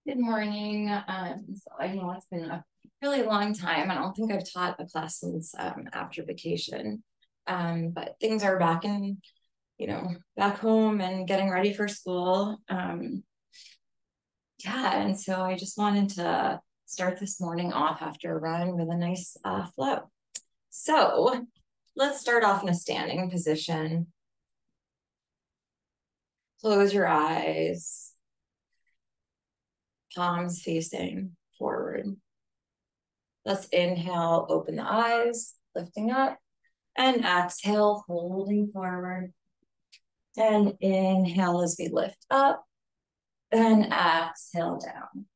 Good morning. So I know it's been a really long time. I don't think I've taught a class since after vacation. But things are back in, back home and getting ready for school. Yeah, and so I just wanted to start this morning off after a run with a nice flow. So let's start off in a standing position. Close your eyes, palms facing forward. Let's inhale, open the eyes, lifting up, and exhale, holding forward. And inhale as we lift up, and exhale down.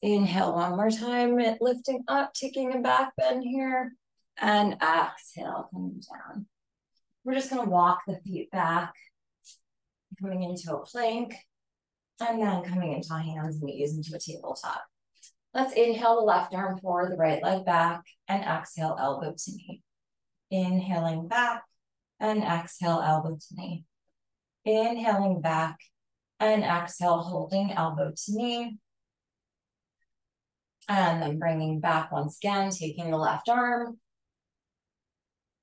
Inhale one more time, lifting up, taking a back bend here, and exhale, coming down. We're just gonna walk the feet back, coming into a plank, and then coming into hands and knees into a tabletop. Let's inhale the left arm forward, the right leg back, and exhale, elbow to knee. Inhaling back, and exhale, elbow to knee. Inhaling back, and exhale, holding elbow to knee. And then bringing back once again, taking the left arm,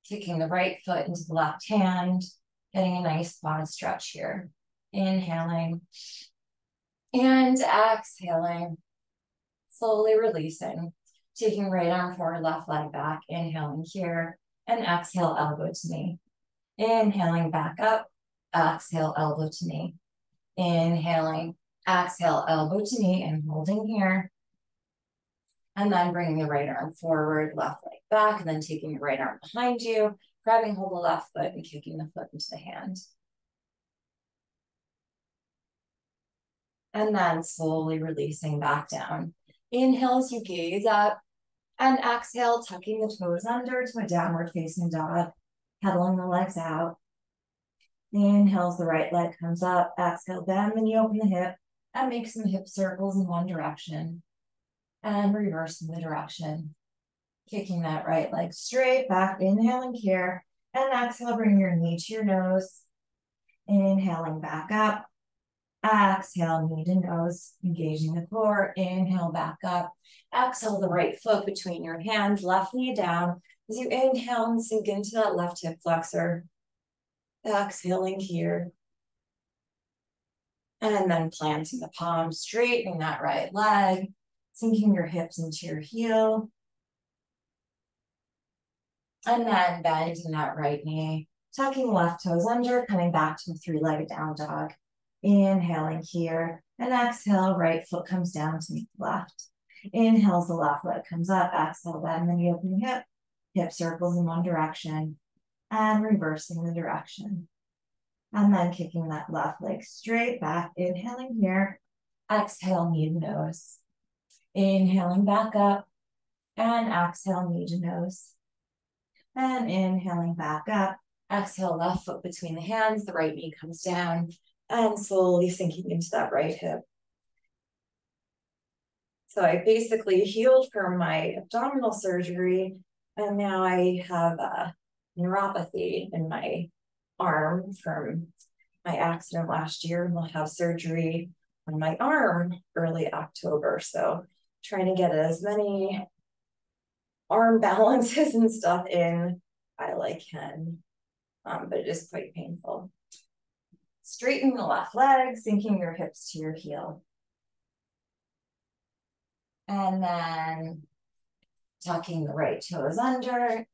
kicking the right foot into the left hand, getting a nice quad stretch here. Inhaling, and exhaling. Slowly releasing, taking right arm forward, left leg back, inhaling here, and exhale, elbow to knee. Inhaling back up, exhale, elbow to knee. Inhaling, exhale, elbow to knee, and holding here. And then bringing the right arm forward, left leg back, and then taking the right arm behind you, grabbing hold of the left foot and kicking the foot into the hand. And then slowly releasing back down. Inhale as you gaze up, and exhale, tucking the toes under to a downward facing dog, pedaling the legs out. Inhale as the right leg comes up, exhale, bend the knee, open the hip, and make some hip circles in one direction. And reversing the direction. Kicking that right leg straight back, inhaling here, and exhale, bring your knee to your nose. Inhaling back up. Exhale, knee to nose, engaging the core. Inhale, back up. Exhale, the right foot between your hands, left knee down. As you inhale and sink into that left hip flexor. Exhaling here. And then planting the palms, straightening that right leg, sinking your hips into your heel. And then bending that right knee, tucking left toes under, coming back to a three-legged down dog. Inhaling here, and exhale, right foot comes down to meet the left. Inhales, the left leg comes up, exhale, bend the knee, open hip, hip circles in one direction, and reversing the direction. And then kicking that left leg straight back, inhaling here, exhale, knee to nose. Inhaling back up, and exhale, knee to nose. And inhaling back up, exhale, left foot between the hands, the right knee comes down, and slowly sinking into that right hip. So I basically healed from my abdominal surgery, and now I have a neuropathy in my arm from my accident last year, and we'll have surgery on my arm early October. So trying to get as many arm balances and stuff in while I can, but it is quite painful. Straighten the left leg, sinking your hips to your heel. And then tucking the right toes under,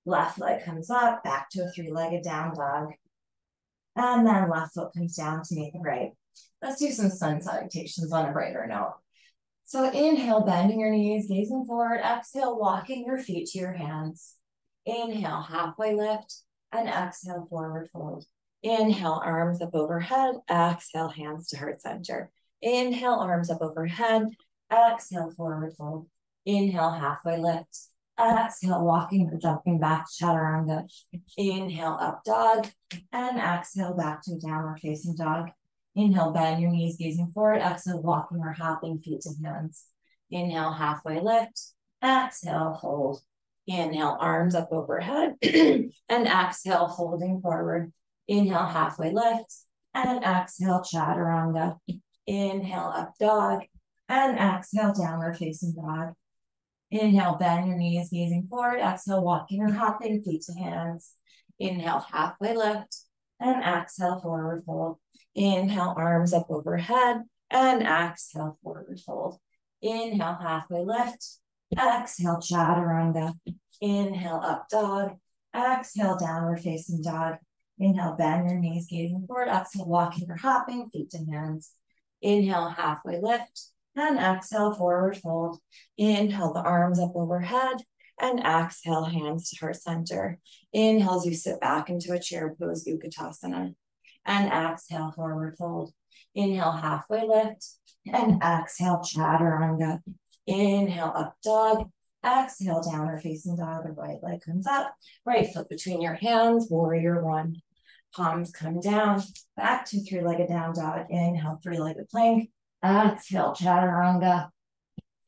left leg comes up, back to a three-legged down dog. And then left foot comes down to meet the right. Let's do some sun salutations on a brighter note. So inhale, bending your knees, gazing forward. Exhale, walking your feet to your hands. Inhale, halfway lift, and exhale, forward fold. Inhale, arms up overhead. Exhale, hands to heart center. Inhale, arms up overhead. Exhale, forward fold. Inhale, halfway lift. Exhale, walking or jumping back, chaturanga. Inhale, up dog. And exhale, back to downward facing dog. Inhale, bend your knees, gazing forward. Exhale, walking or hopping, feet to hands. Inhale, halfway lift. Exhale, hold. Inhale, arms up overhead. And exhale, folding forward. Inhale, halfway lift. And exhale, chaturanga. Inhale, up dog. And exhale, downward facing dog. Inhale, bend your knees, gazing forward. Exhale, walking or hopping, feet to hands. Inhale, halfway lift. And exhale, forward fold. Inhale, arms up overhead. And exhale, forward fold. Inhale, halfway lift. Exhale, chaturanga. Inhale, up dog. Exhale, downward facing dog. Inhale, bend your knees, gazing forward. Exhale, walking or hopping, feet to hands. Inhale, halfway lift. And exhale, forward fold. Inhale, the arms up overhead. And exhale, hands to heart center. Inhale as you sit back into a chair pose, Utkatasana. And exhale, forward fold. Inhale, halfway lift. And exhale, chaturanga. Inhale, up dog. Exhale, downward facing dog. The right leg comes up. Right foot between your hands, warrior one. Palms come down. Back to three-legged down dog. Inhale, three-legged plank. Exhale, chaturanga.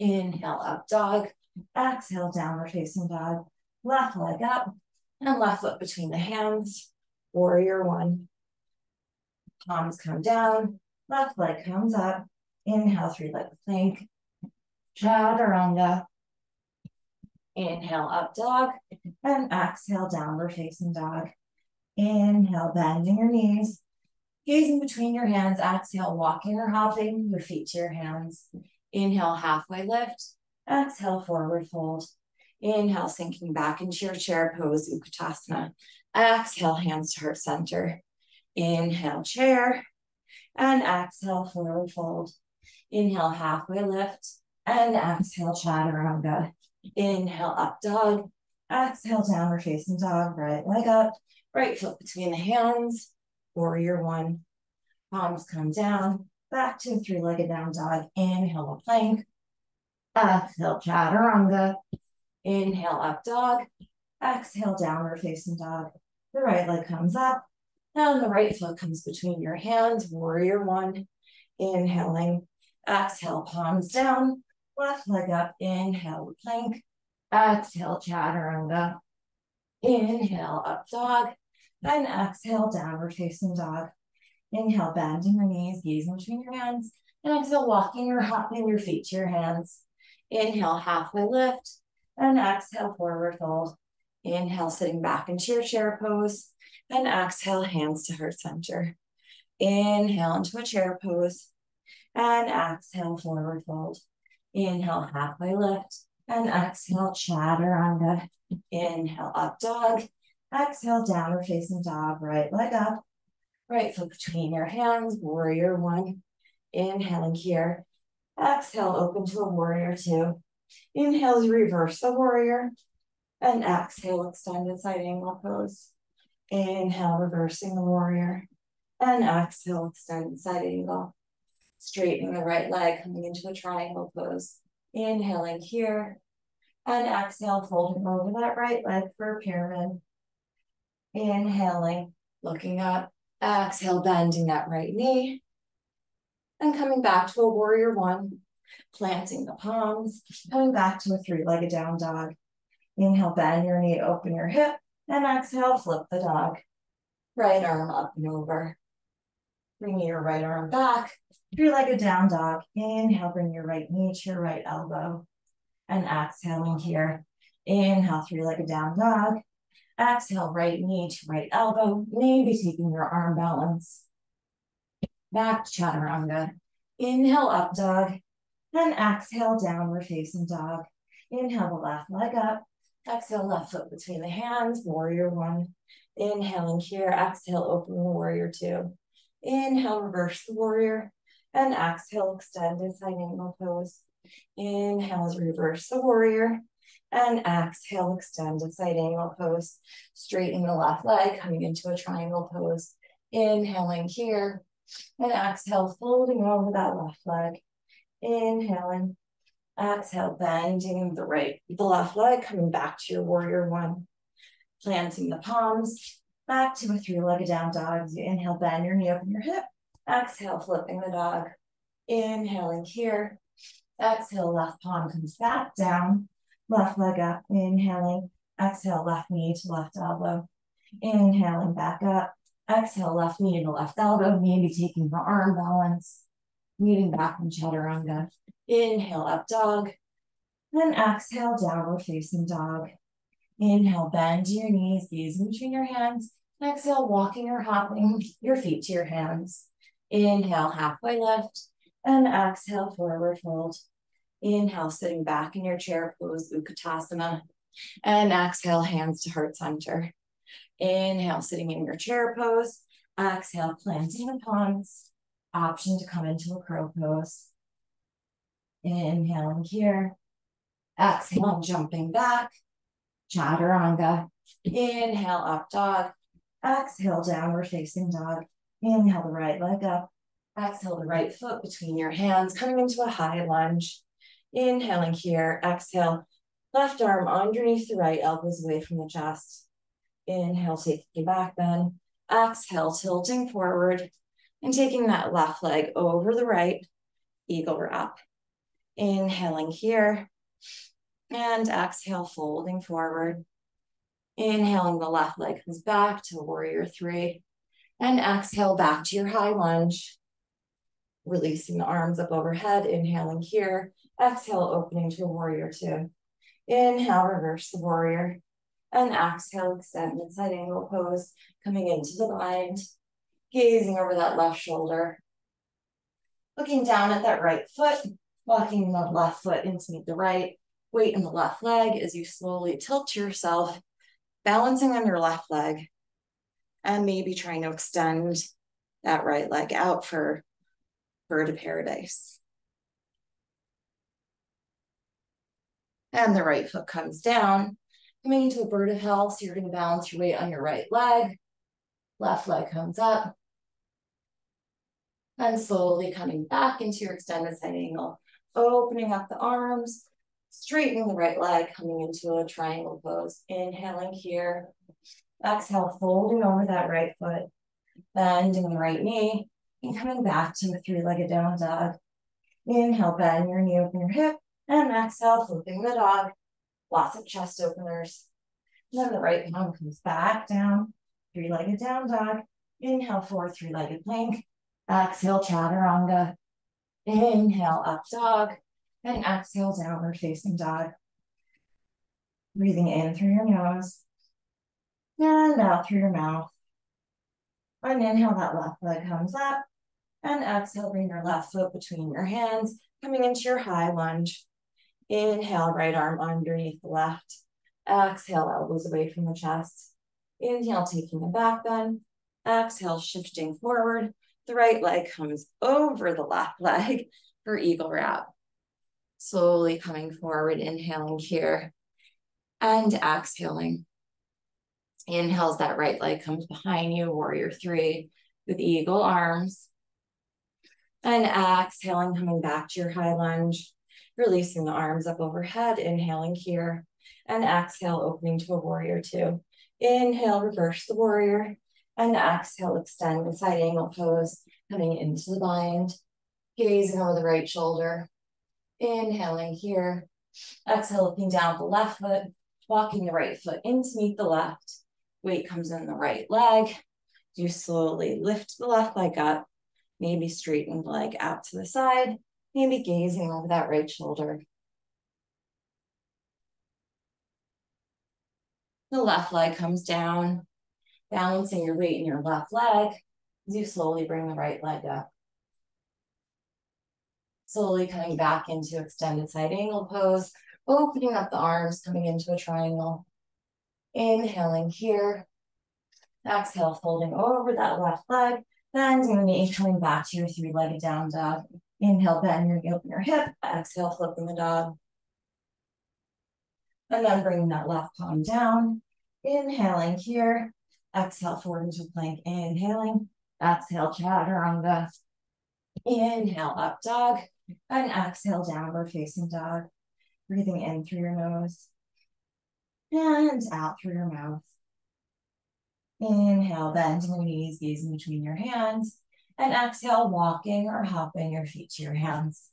Inhale, up dog. Exhale, downward facing dog. Left leg up and left foot between the hands. Warrior one. Palms come down. Left leg comes up. Inhale, three-legged plank. Chaturanga. Inhale, up dog. And exhale, downward facing dog. Inhale, bending your knees. Gazing between your hands. Exhale, walking or hopping your feet to your hands. Inhale, halfway lift. Exhale, forward fold. Inhale, sinking back into your chair pose, Utkatasana. Exhale, hands to heart center. Inhale, chair. And exhale, forward fold. Inhale, halfway lift. And exhale, chaturanga. Inhale, up dog. Exhale, downward facing dog. Right leg up. Right foot between the hands. Warrior one. Palms come down. Back to three-legged down dog. Inhale, a plank. Exhale, chaturanga. Inhale, up dog. Exhale, downward facing dog. The right leg comes up. And the right foot comes between your hands. Warrior one. Inhaling. Exhale, palms down. Left leg up. Inhale, plank. Exhale, chaturanga. Inhale, up dog. And exhale, downward facing dog. Inhale, bending your knees, gazing between your hands. And exhale, walking or hopping your feet to your hands. Inhale, halfway lift. And exhale, forward fold. Inhale, sitting back into your chair pose. And exhale, hands to heart center. Inhale into a chair pose. And exhale, forward fold. Inhale, halfway lift. And exhale, chaturanga. Inhale, up dog. Exhale, downward facing dog. Right leg up. Right foot between your hands. Warrior one. Inhaling here. Exhale, open to a warrior two. Inhale as you reverse the warrior. And exhale, extended side angle pose. Inhale, reversing the warrior. And exhale, extended side angle. Straightening the right leg, coming into a triangle pose. Inhaling here. And exhale, folding over that right leg for a pyramid. Inhaling, looking up. Exhale, bending that right knee. And coming back to a warrior one. Planting the palms. Coming back to a three-legged down dog. Inhale, bend your knee, open your hip. And exhale, flip the dog. Right arm up and over. Bring your right arm back. Three-legged down dog. Inhale, bring your right knee to your right elbow. And exhaling here. Inhale, three-legged down dog. Exhale, right knee to right elbow. Maybe taking your arm balance. Back to chaturanga. Inhale, up dog. Then exhale, downward facing dog. Inhale, the left leg up. Exhale, left foot between the hands. Warrior one. Inhaling here. Exhale, open the warrior two. Inhale, reverse the warrior. And exhale, extended side angle pose. Inhale as reverse the warrior. And exhale, extended side angle pose. Straightening the left leg, coming into a triangle pose. Inhaling here. And exhale, folding over that left leg. Inhaling. Exhale, bending the left leg, coming back to your warrior one. Planting the palms. Back to a three-legged down dog. You inhale, bend your knee, open your hip. Exhale, flipping the dog. Inhaling here. Exhale, left palm comes back down. Left leg up. Inhaling. Exhale, left knee to left elbow. Inhaling back up. Exhale, left knee to left elbow. Maybe taking the arm balance. Meeting back in chaturanga. Inhale, up dog. Then exhale, downward facing dog. Inhale, bend your knees, gaze in between your hands. Exhale, walking or hopping your feet to your hands. Inhale, halfway lift. And exhale, forward fold. Inhale, sitting back in your chair pose, Utkatasana. And exhale, hands to heart center. Inhale, sitting in your chair pose. Exhale, planting the palms. Option to come into a crow pose. Inhaling here. Exhale, jumping back. Chaturanga. Inhale, up dog. Exhale, downward facing dog. Inhale the right leg up. Exhale the right foot between your hands, coming into a high lunge. Inhaling here. Exhale, left arm underneath the right, elbows away from the chest. Inhale, taking a back bend. Exhale, tilting forward and taking that left leg over the right, eagle wrap. Inhaling here. And exhale, folding forward. Inhaling, the left leg comes back to warrior three. And exhale, back to your high lunge. Releasing the arms up overhead. Inhaling here. Exhale, opening to a warrior two. Inhale, reverse the warrior. And exhale, extended side angle pose. Coming into the bind. Gazing over that left shoulder. Looking down at that right foot. Walking the left foot in to meet the right. Weight in the left leg as you slowly tilt yourself, balancing on your left leg, and maybe trying to extend that right leg out for bird of paradise. And the right foot comes down, coming into a bird of hell, so you're going to balance your weight on your right leg. Left leg comes up. And slowly coming back into your extended side angle, opening up the arms, straightening the right leg, coming into a triangle pose. Inhaling here. Exhale, folding over that right foot, bending the right knee, and coming back to a three-legged down dog. Inhale, bend your knee, open your hip, and exhale, flipping the dog. Lots of chest openers. And then the right palm comes back down, three-legged down dog. Inhale, forward three-legged plank. Exhale, chaturanga. Inhale, up dog. And exhale, downward facing dog. Breathing in through your nose. And out through your mouth. And inhale, that left leg comes up. And exhale, bring your left foot between your hands, coming into your high lunge. Inhale, right arm underneath the left. Exhale, elbows away from the chest. Inhale, taking a back bend. Exhale, shifting forward. The right leg comes over the left leg for eagle wrap. Slowly coming forward, inhaling here and exhaling. Inhales, that right leg comes behind you, warrior three with eagle arms. And exhaling, coming back to your high lunge, releasing the arms up overhead, inhaling here. And exhale, opening to a warrior two. Inhale, reverse the warrior. And exhale, extend the side angle pose, coming into the bind. Gazing over the right shoulder. Inhaling here. Exhale, looking down the left foot, walking the right foot in to meet the left. Weight comes in the right leg. You slowly lift the left leg up, maybe straighten the leg out to the side, maybe gazing over that right shoulder. The left leg comes down, balancing your weight in your left leg as you slowly bring the right leg up. Slowly coming back into extended side angle pose, opening up the arms, coming into a triangle. Inhaling here. Exhale, folding over that left leg, bending the knee, coming back to your three-legged down dog. Inhale, bend your knee, open your hip. Exhale, flipping the dog. And then bringing that left palm down. Inhaling here. Exhale, forward into plank. Inhaling. Exhale, chaturanga. Inhale, up dog. And exhale, downward facing dog. Breathing in through your nose. And out through your mouth. Inhale, bend your knees, gazing between your hands. And exhale, walking or hopping your feet to your hands.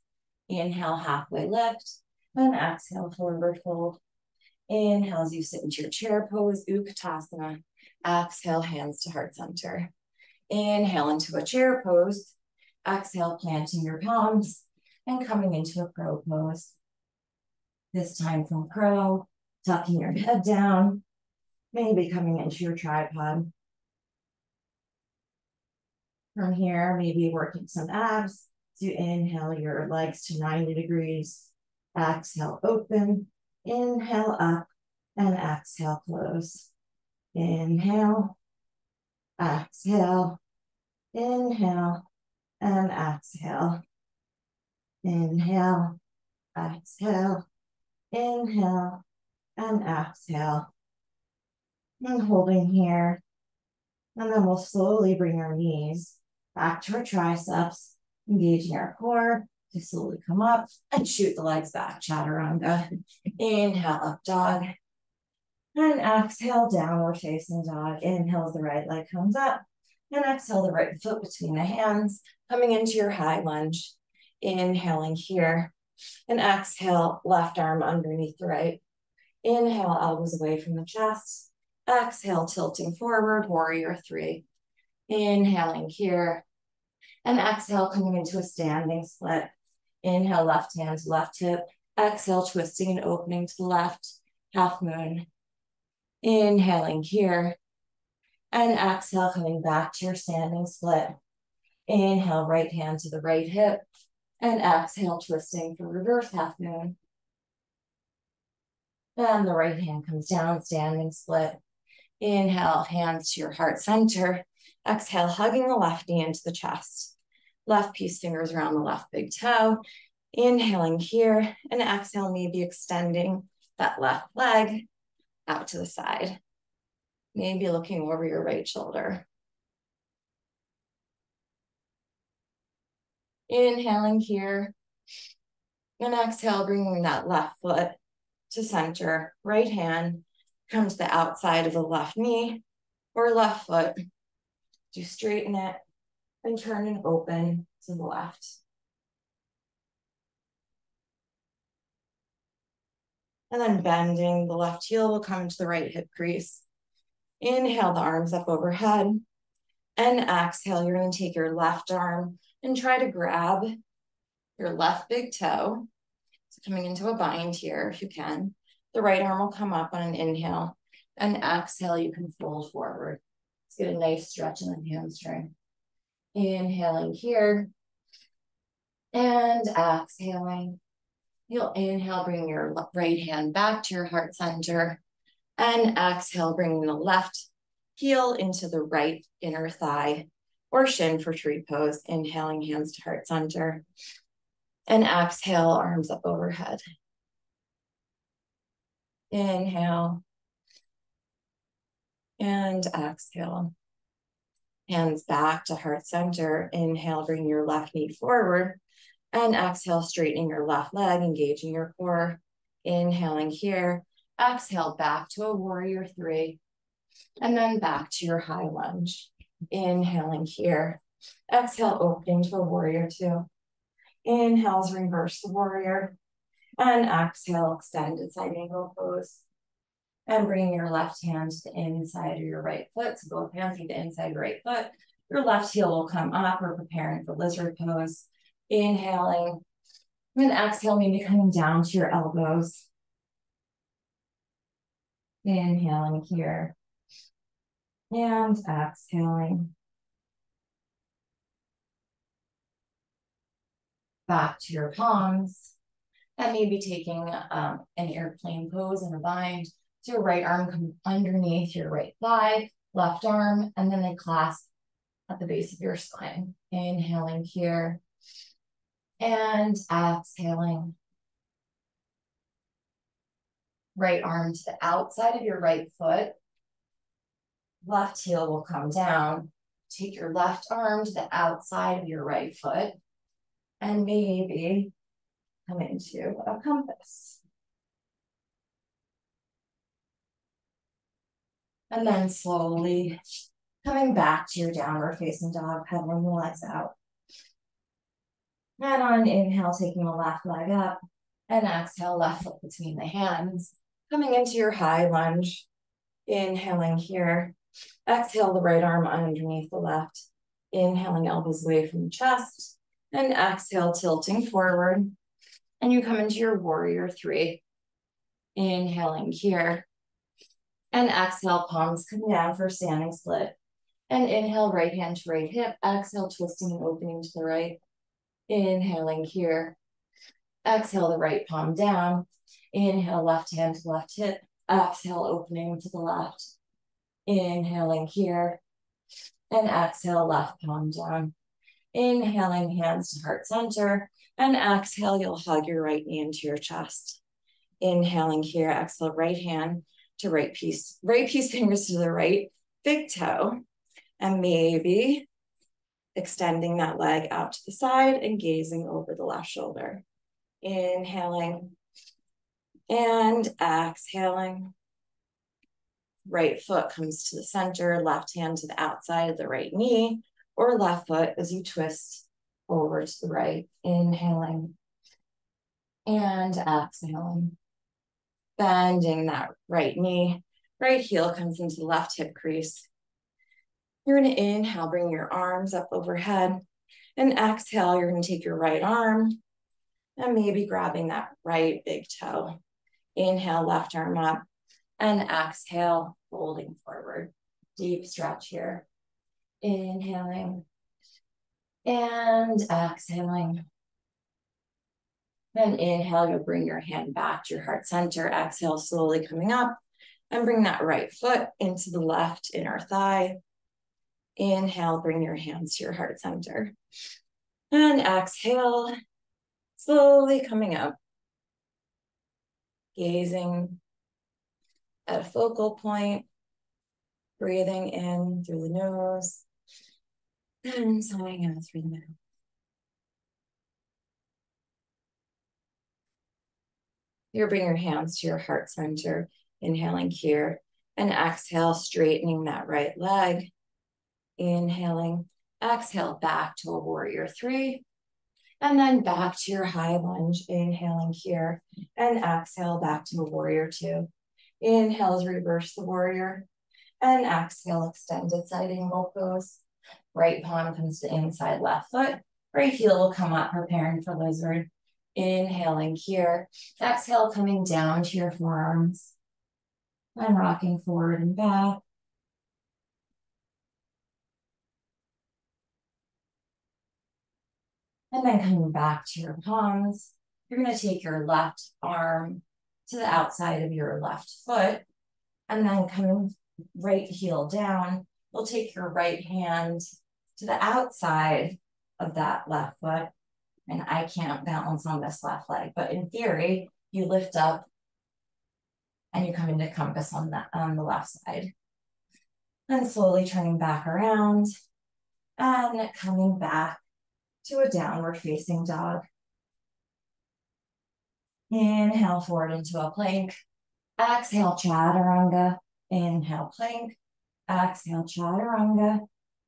Inhale, halfway lift. And exhale, forward fold. Inhale as you sit into your chair pose, Utkatasana. Exhale, hands to heart center. Inhale into a chair pose. Exhale, planting your palms and coming into a crow pose. This time from crow, tucking your head down, maybe coming into your tripod. From here, maybe working some abs. So you inhale your legs to 90 degrees. Exhale, open. Inhale, up. And exhale, close. Inhale. Exhale. Inhale. And exhale. Inhale. Exhale. Inhale. And exhale. And holding here. And then we'll slowly bring our knees back to our triceps, engaging our core to slowly come up and shoot the legs back, chaturanga. Inhale, up dog. And exhale, downward facing dog. Inhale as the right leg comes up. And exhale, the right foot between the hands, coming into your high lunge. Inhaling here. And exhale, left arm underneath the right. Inhale, elbows away from the chest. Exhale, tilting forward, warrior three. Inhaling here. And exhale, coming into a standing split. Inhale, left hand to left hip. Exhale, twisting and opening to the left, half moon. Inhaling here. And exhale, coming back to your standing split. Inhale, right hand to the right hip. And exhale, twisting for reverse half moon. And the right hand comes down, standing split. Inhale, hands to your heart center. Exhale, hugging the left knee into the chest. Left peace fingers around the left big toe. Inhaling here, and exhale, maybe extending that left leg out to the side. Maybe looking over your right shoulder. Inhaling here, and exhale, bringing that left foot to center. Right hand come to the outside of the left knee or left foot. Do straighten it and turn and open to the left. And then bending, the left heel will come to the right hip crease. Inhale, the arms up overhead. And exhale, you're going to take your left arm and try to grab your left big toe. So coming into a bind here if you can. The right arm will come up on an inhale. And exhale, you can fold forward. Let's get a nice stretch in the hamstring. Inhaling here. And exhaling. You'll inhale, bring your right hand back to your heart center. And exhale, bringing the left heel into the right inner thigh or shin for tree pose. Inhaling, hands to heart center. And exhale, arms up overhead. Inhale. And exhale. Hands back to heart center. Inhale, bring your left knee forward. And exhale, straightening your left leg, engaging your core. Inhaling here. Exhale, back to a warrior three. And then back to your high lunge. Inhaling here. Exhale, opening to a warrior two. Inhales, reverse the warrior. And exhale, extended side angle pose. And bring your left hand to the inside of your right foot. So both hands to the inside of your right foot. Your left heel will come up. We're preparing for lizard pose. Inhaling. And exhale, maybe coming down to your elbows. Inhaling here. And exhaling. Back to your palms. And maybe taking an airplane pose in a bind. So your right arm comes underneath your right thigh, left arm, and then they clasp at the base of your spine. Inhaling here. And exhaling. Right arm to the outside of your right foot. Left heel will come down. Take your left arm to the outside of your right foot. And maybe come into a compass. And then slowly coming back to your downward facing dog, pedaling the legs out. And on inhale, taking the left leg up. And exhale, left foot between the hands. Coming into your high lunge. Inhaling here. Exhale, the right arm underneath the left. Inhaling, elbows away from the chest. And exhale, tilting forward. And you come into your warrior three. Inhaling here. And exhale, palms come down for standing split. And inhale, right hand to right hip. Exhale, twisting and opening to the right. Inhaling here. Exhale, the right palm down. Inhale, left hand to left hip. Exhale, opening to the left. Inhaling here. And exhale, left palm down. Inhaling, hands to heart center. And exhale, you'll hug your right knee into your chest. Inhaling here, exhale, right hand to right piece fingers to the right big toe. And maybe extending that leg out to the side and gazing over the left shoulder. Inhaling and exhaling. Right foot comes to the center, left hand to the outside of the right knee, or left foot as you twist over to the right. Inhaling and exhaling. Bending that right knee. Right heel comes into the left hip crease. You're going to inhale, bring your arms up overhead. And exhale, you're going to take your right arm and maybe grabbing that right big toe. Inhale, left arm up. And exhale, folding forward. Deep stretch here. Inhaling and exhaling. Then inhale, you'll bring your hand back to your heart center. Exhale, slowly coming up. And bring that right foot into the left inner thigh. Inhale, bring your hands to your heart center. And exhale, slowly coming up. Gazing at a focal point. Breathing in through the nose. And sighing out through the mouth. You bring your hands to your heart center. Inhaling here. And exhale, straightening that right leg. Inhaling. Exhale, back to a warrior three. And then back to your high lunge. Inhaling here. And exhale, back to a warrior two. Inhale as reverse the warrior. And exhale, extended side angle pose. Right palm comes to inside left foot. Right heel will come up, preparing for lizard. Inhaling here. Exhale, coming down to your forearms. And rocking forward and back. And then coming back to your palms. You're going to take your left arm to the outside of your left foot. And then coming right heel down, you'll take your right hand to the outside of that left foot. And I can't balance on this left leg, but in theory, you lift up and you come into compass on the left side. And slowly turning back around and coming back to a downward facing dog. Inhale forward into a plank. Exhale, chaturanga. Inhale, plank. Exhale, chaturanga.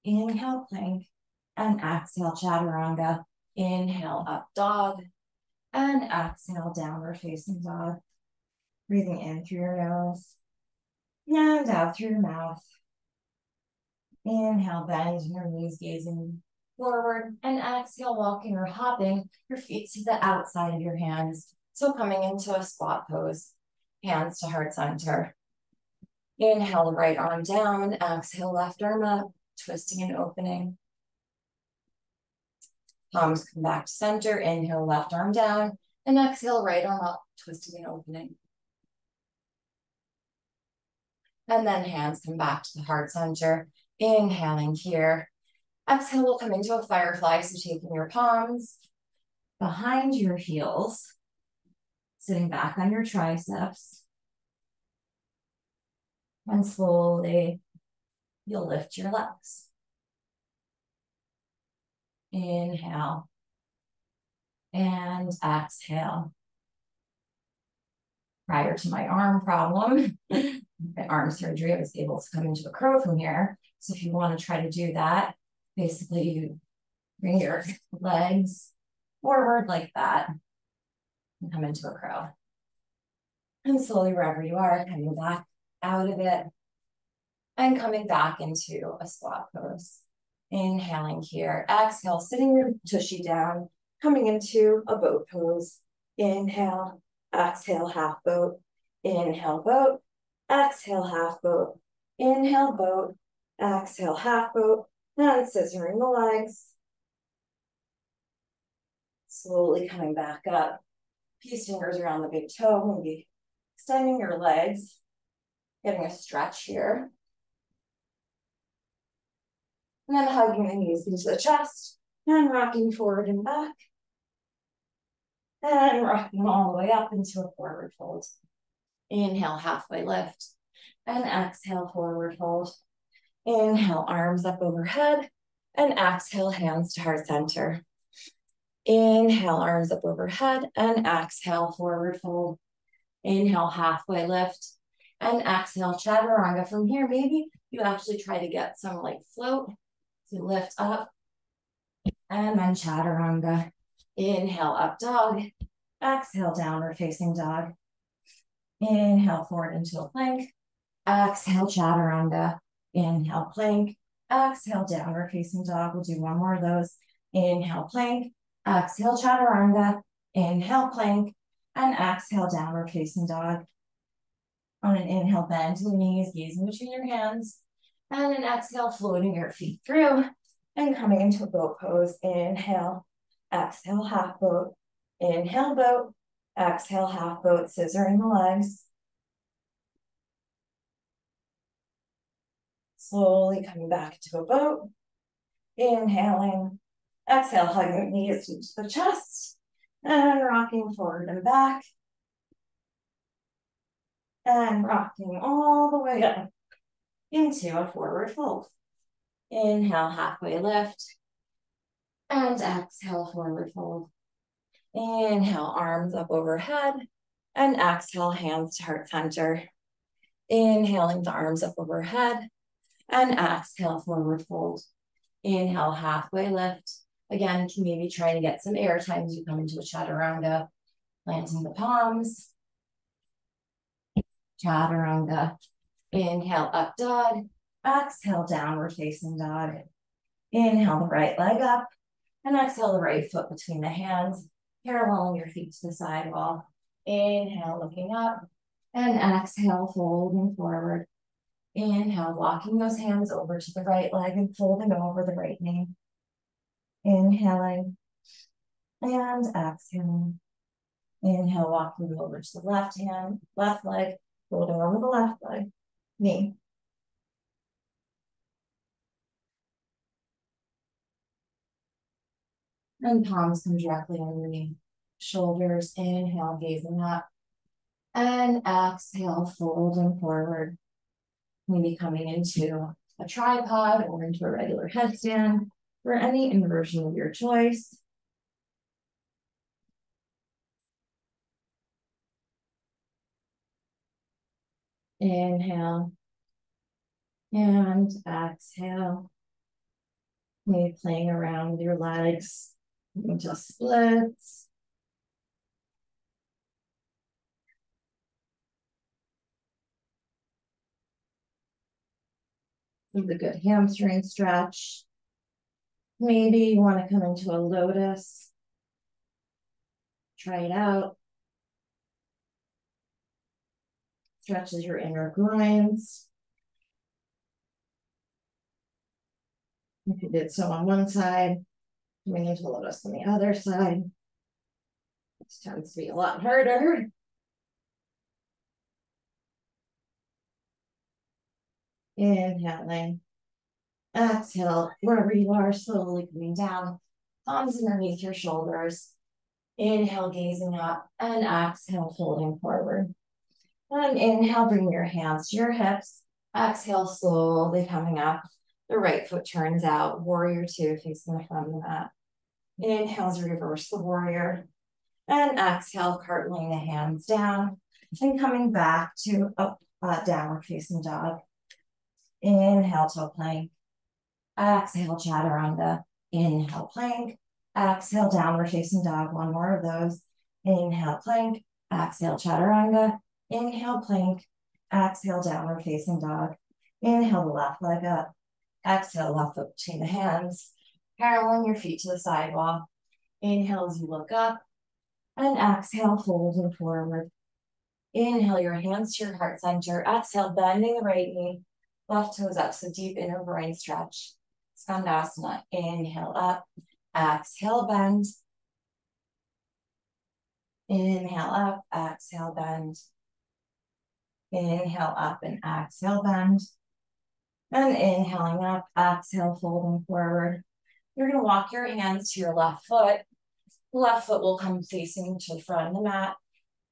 Inhale, plank. And exhale, chaturanga. Inhale, up dog. And exhale, downward facing dog. Breathing in through your nose. And out through your mouth. Inhale, bend your knees, gazing forward. And exhale, walking or hopping your feet to the outside of your hands. So coming into a squat pose. Hands to heart center. Inhale, the right arm down. Exhale, left arm up. Twisting and opening. Palms come back to center. Inhale, left arm down. And exhale, right arm up. Twisting and opening. And then hands come back to the heart center. Inhaling here. Exhale, we'll come into a firefly. So taking your palms behind your heels. Sitting back on your triceps. And slowly, you'll lift your legs. Inhale. And exhale. Prior to my arm problem, my arm surgery, I was able to come into a crow from here. So if you want to try to do that, basically you bring your legs forward like that and come into a crow. And slowly, wherever you are, coming back out of it and coming back into a squat pose. Inhaling here, exhale, sitting your tushy down, coming into a boat pose. Inhale, exhale, half boat. Inhale, boat. Exhale, half boat. Inhale, boat. Exhale, half boat. And scissoring the legs. Slowly coming back up. Peace fingers around the big toe, maybe extending your legs, getting a stretch here. And then hugging the knees into the chest and rocking forward and back. And rocking all the way up into a forward fold. Inhale, halfway lift. And exhale, forward fold. Inhale, arms up overhead. And exhale, hands to heart center. Inhale, arms up overhead. And exhale, forward fold. Inhale, halfway lift. And exhale, chaturanga. From here, maybe you actually try to get some like float. So lift up. And then chaturanga. Inhale, up dog. Exhale, downward facing dog. Inhale, forward into a plank. Exhale, chaturanga. Inhale, plank. Exhale, downward facing dog. We'll do one more of those. Inhale, plank. Exhale, chaturanga. Inhale, plank. And exhale, downward facing dog. On an inhale, bend to the knees, gazing between your hands. And an exhale, floating your feet through. And coming into a boat pose. Inhale, exhale, half boat. Inhale, boat. Exhale, half boat, scissoring the legs. Slowly coming back to a boat. Inhaling. Exhale, hugging the knees into the chest. And rocking forward and back. And rocking all the way up into a forward fold. Inhale, halfway lift. And exhale, forward fold. Inhale, arms up overhead. And exhale, hands to heart center. Inhaling the arms up overhead. And exhale, forward fold. Inhale, halfway lift. Again, can maybe try to get some air time as you come into a chaturanga. Planting the palms. Chaturanga. Inhale, up dog. Exhale, downward facing dog. Inhale, the right leg up. And exhale, the right foot between the hands. Paralleling your feet to the sidewall. Inhale, looking up. And exhale, folding forward. Inhale, walking those hands over to the right leg and folding over the right knee. Inhaling. And exhaling. Inhale, walking over to the left hand, left leg, folding over the left leg, knee. And palms come directly underneath shoulders. Inhale, gazing up. And exhale, folding forward. Maybe coming into a tripod or into a regular headstand or any inversion of your choice. Inhale. And exhale. Maybe playing around with your legs into splits. With a good hamstring stretch. Maybe you want to come into a lotus. Try it out. Stretches your inner groins. If you did so on one side, coming into a lotus on the other side. This tends to be a lot harder. Inhaling. Exhale, wherever you are, slowly coming down. Palms underneath your shoulders. Inhale, gazing up, and exhale, folding forward. And inhale, bring your hands to your hips. Exhale, slowly coming up. The right foot turns out, warrior two, facing the front of the mat. Inhale as reverse the warrior. And exhale, cartwheeling the hands down. And coming back to a downward facing dog. Inhale, toe plank. Exhale, chaturanga. Inhale, plank. Exhale, downward facing dog. One more of those. Inhale, plank. Exhale, chaturanga. Inhale, plank. Exhale, downward facing dog. Inhale, the left leg up. Exhale, left foot between the hands, paralleling your feet to the sidewalk. Inhale as you look up, and exhale, folding forward. Inhale your hands to your heart center. Exhale, bending the right knee, left toes up, so deep inner groin stretch. Skandasana, inhale up, exhale, bend. Inhale up, exhale, bend. Inhale up and exhale, bend. And inhaling up, exhale, folding forward. You're going to walk your hands to your left foot. The left foot will come facing to the front of the mat.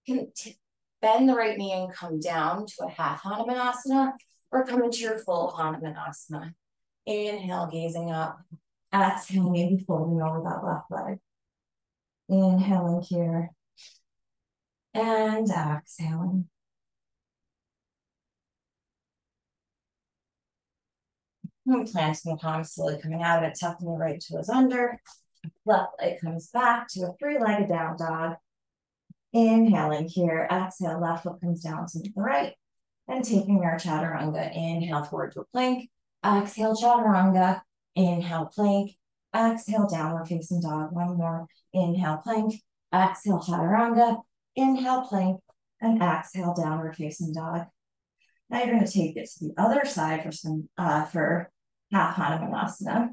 You can bend the right knee and come down to a half Hanumanasana or come into your full Hanumanasana. Inhale, gazing up. Exhale, maybe folding over that left leg. Inhaling here. And exhaling. And planting the palms, slowly coming out of it, tucking the right toes under. Left leg comes back to a three-legged down dog. Inhaling here, exhale, left foot comes down to the right. And taking our chaturanga, inhale forward to a plank. Exhale, chaturanga. Inhale, plank. Exhale, downward facing dog. One more. Inhale, plank. Exhale, chaturanga. Inhale, plank. And exhale, downward facing dog. Now you're going to take it to the other side for half Hanumanasana.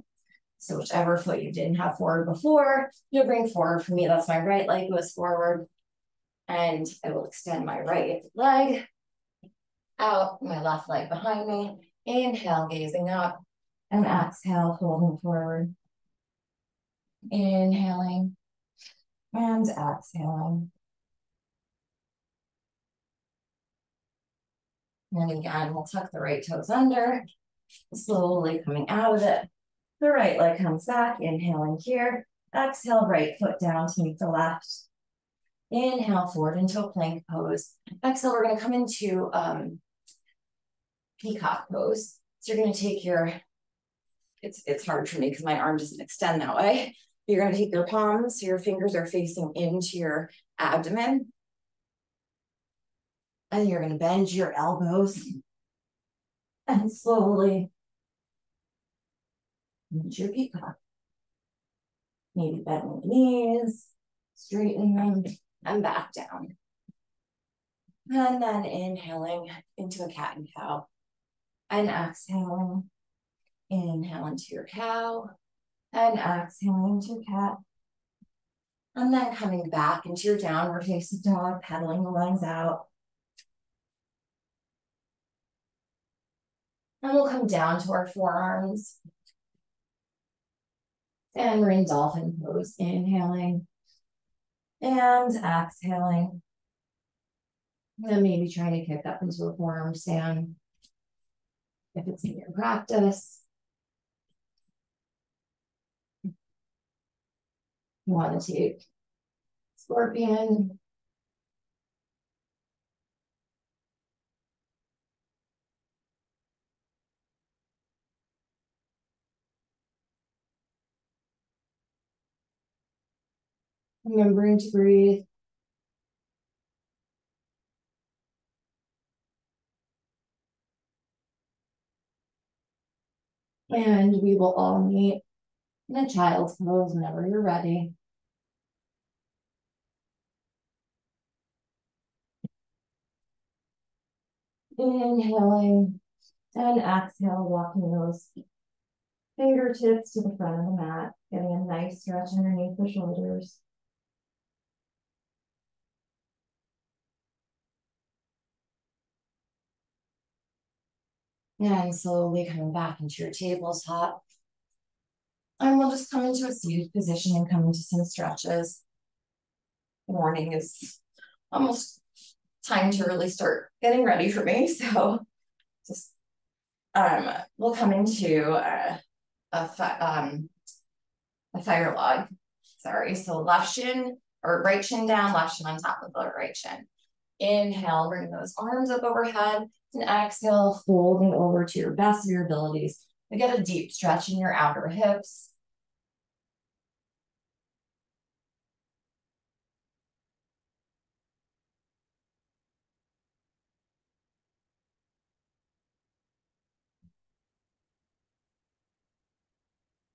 So whichever foot you didn't have forward before, you'll bring forward. For me, that's my right leg goes forward. And I will extend my right leg out, my left leg behind me. Inhale, gazing up. And exhale, folding forward. Inhaling. And exhaling. And again, we'll tuck the right toes under. Slowly coming out of it. The right leg comes back, inhaling here. Exhale, right foot down to meet the left. Inhale forward into a plank pose. Exhale, we're going to come into peacock pose. So you're going to take your, it's hard for me because my arm doesn't extend that way. You're going to take your palms, so your fingers are facing into your abdomen. And you're going to bend your elbows. And slowly into your peacock. Maybe bending the knees, straightening them, and back down. And then inhaling into a cat and cow. And exhaling. Inhale into your cow. And exhaling into your cat. And then coming back into your downward facing dog, pedaling the legs out. And we'll come down to our forearms. And we're in dolphin pose, inhaling and exhaling. And then maybe trying to kick up into a forearm stand if it's in your practice. You want to take scorpion. Remembering to breathe. And we will all meet in a child's pose whenever you're ready. Inhaling and exhale, walking those fingertips to the front of the mat, getting a nice stretch underneath the shoulders. And slowly coming back into your tabletop. And we'll just come into a seated position and come into some stretches. The morning is almost time to really start getting ready for me. So just we'll come into a fire log. Sorry. So left shin or right shin down, left shin on top of the right shin. Inhale, bring those arms up overhead. And exhale, folding over to your best of your abilities. You get a deep stretch in your outer hips.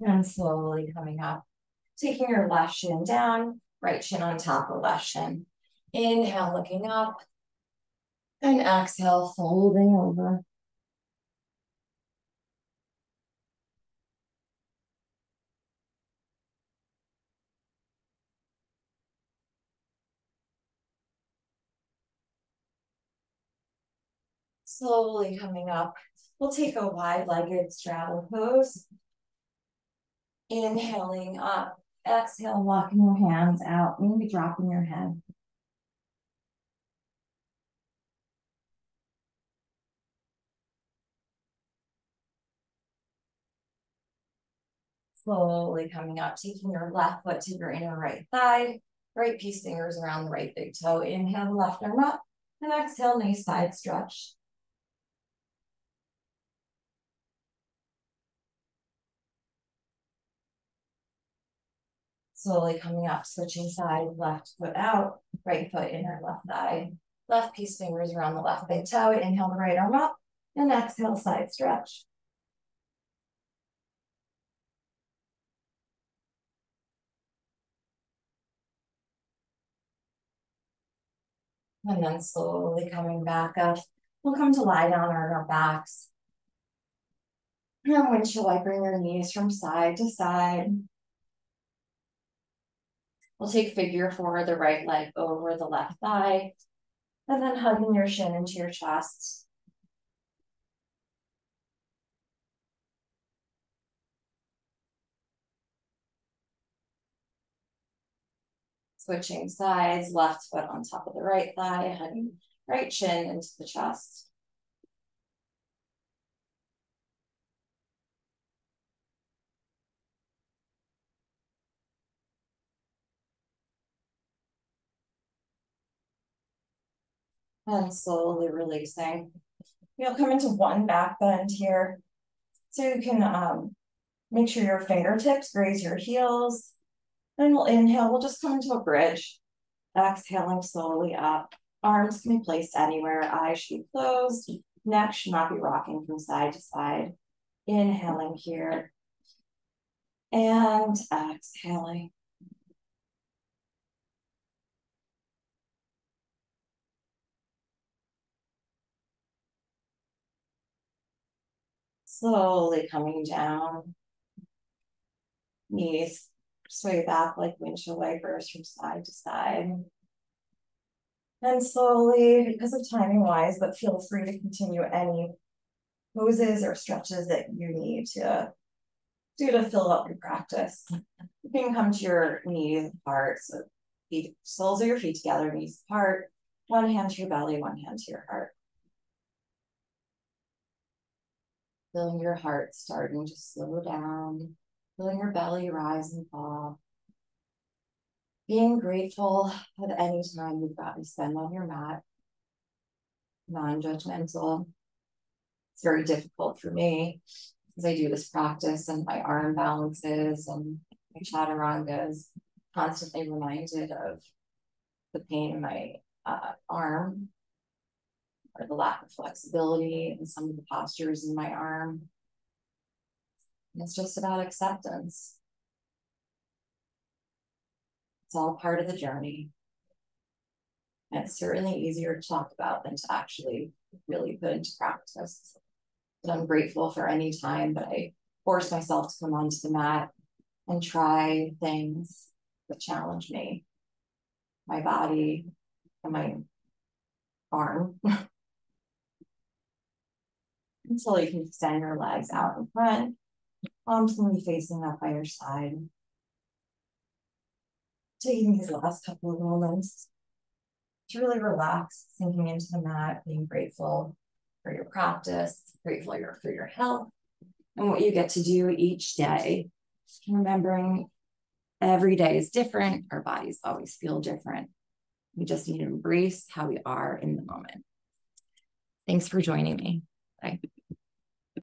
And slowly coming up, taking your left shin down, right shin on top of left shin. Inhale, looking up. And exhale, folding over. Slowly coming up, we'll take a wide-legged straddle pose. Inhaling up, exhale, walking your hands out, maybe dropping your head. Slowly coming up, taking your left foot to your inner right thigh, right peace fingers around the right big toe. Inhale, left arm up, and exhale, nice side stretch. Slowly coming up, switching sides, left foot out, right foot inner left thigh. Left peace fingers around the left big toe. Inhale the right arm up, and exhale, side stretch. And then slowly coming back up, we'll come to lie down on our backs. And windshield wipering your knees from side to side. We'll take figure four, the right leg over the left thigh, and then hugging your shin into your chest. Switching sides, left foot on top of the right thigh, hugging right shin into the chest. And slowly releasing. You'll come into one back bend here. So you can make sure your fingertips graze your heels. And we'll inhale, we'll just come into a bridge. Exhaling slowly up. Arms can be placed anywhere. Eyes should be closed. Neck should not be rocking from side to side. Inhaling here. And exhaling. Slowly coming down. Knees sway back like windshield wipers from side to side. And slowly, because of timing wise, but feel free to continue any poses or stretches that you need to do to fill up your practice. You can come to your knees apart, so feet, soles of your feet together, knees apart, one hand to your belly, one hand to your heart. Feeling your heart starting to slow down, feeling your belly rise and fall. Being grateful at any time you've got to spend on your mat. Non-judgmental. It's very difficult for me because I do this practice and my arm balances and my chaturangas, constantly reminded of the pain in my arm or the lack of flexibility in some of the postures in my arm. And it's just about acceptance. It's all part of the journey. And it's certainly easier to talk about than to actually really put into practice. But I'm grateful for any time that I force myself to come onto the mat and try things that challenge me, my body, and my arm. Until you can extend your legs out in front. Palms can be facing up by your side. Taking these last couple of moments to really relax, sinking into the mat, being grateful for your practice, grateful for your health, and what you get to do each day. Remembering every day is different. Our bodies always feel different. We just need to embrace how we are in the moment. Thanks for joining me. Bye.